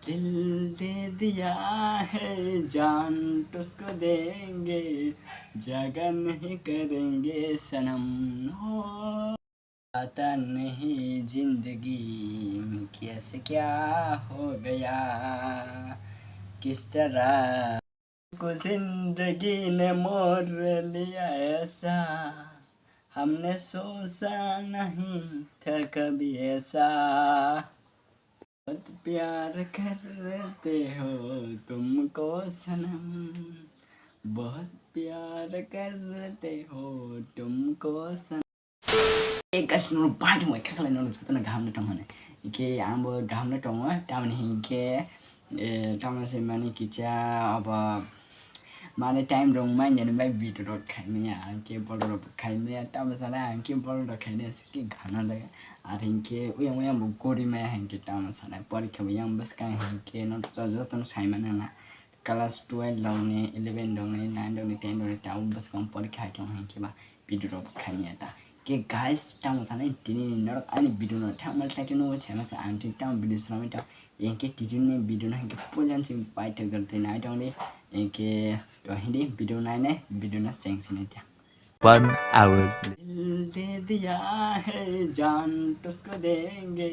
दिल दे दिया है जान तुझको देंगे जगह नहीं करेंगे सनम हो पता नहीं जिंदगी में कैसे क्या हो गया किस तरह को जिंदगी ने मोड़ लिया ऐसा हमने सोचा नहीं था कभी ऐसा बहुत प्यार करते हो तुमको सनम बहुत प्यार करते हो तुमको सनम guys no bad mo kakala no tsuta na gamna tong hane ke ambo gamna tong wa tamani hinke tamna se mani kicha aba mane time rong ma nyane mai video ro khaime ya ke bol ro khaime ya tamna sala ke bol ro khaine ke gana da ar hinke uyang uyang bo gori ma hinke tamna sala parikha uyang bas ka hinke no tso ton saimana na class 12 laune 11 laune 9 laune 10 laune ta bas kam parikha tong hinke ba video ro khaime ta के guys tang sana tini nor ani video no tang mal title no chama ka anti tang video sama ta yenke title ne video na ke pulan sim pai ta garte na tang ne yenke to hindi video na ne video na seng sin ta 1 hour दिल दे दिया है जान तुझको देंगे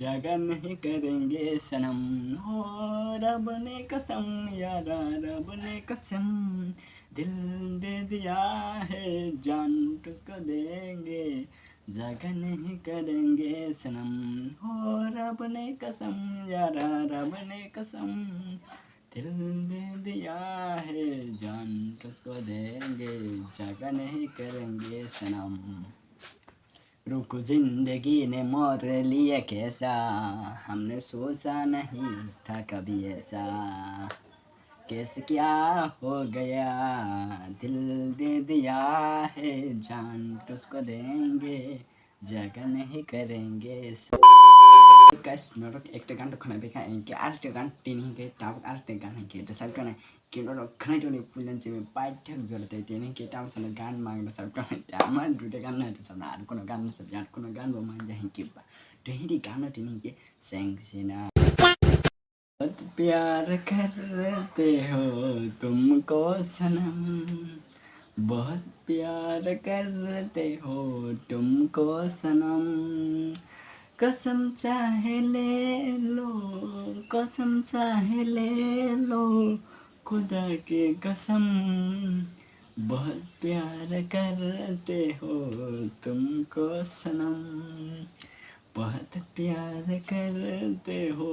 जगह नहीं करेंगे सनम हो रब ने कसम यारा रब ने कसम दिल दे दिया है जान तुझको देंगे जगह नहीं करेंगे सनम हो रब ने कसम यारा रब ने कसम दिल दे दिया है जान तुझको देंगे जगह नहीं करेंगे सनम रुक जिंदगी ने मोड़ लिया कैसा हमने सोचा नहीं था कभी ऐसा कैसे क्या हो गया दिल दे दिया है जान तुझको देंगे जगह नहीं करेंगे guys norok ekta gan to khana beka enke arte gan tini ke tab arte gan ke to sab kana ke norok khana joni pulan che pai thak jorte tini ke tam sana gan mang na sab kana tamar duta gan na sab na kono gan sab yat kono gan bo mang ja hinke ba to hindi gan tini ke seng sina बहुत प्यार करते हो तुमको सनम बहुत प्यार करते हो तुमको सनम कसम चाहे ले लो कसम चाहे ले लो खुदा की कसम बहुत प्यार करते हो तुमको सनम बहुत प्यार करते हो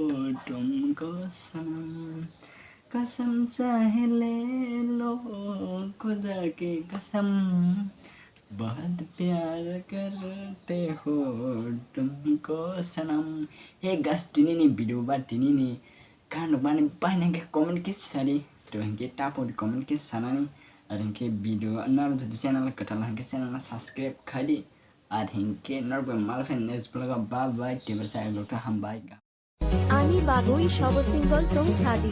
तुमको सनम कसम चाहे ले लो खुदा की कसम बहुत प्यार करते हो तुमको सनम हे गस तिनी नि भिडियो बा तिनी नि कान बाने बाने के कमेंट के सारी तो हंके टापो कमेंट के सनानी अरे के भिडियो नर जति चैनल कटल हंके चैनल सब्सक्राइब खाली আর হিংকে নরবে মালফেন নেক্সট ব্লগ বাই বাই টেবার সাইড লোকটা হাম বাই আনি বাবুই সব সিঙ্গল টং সাদি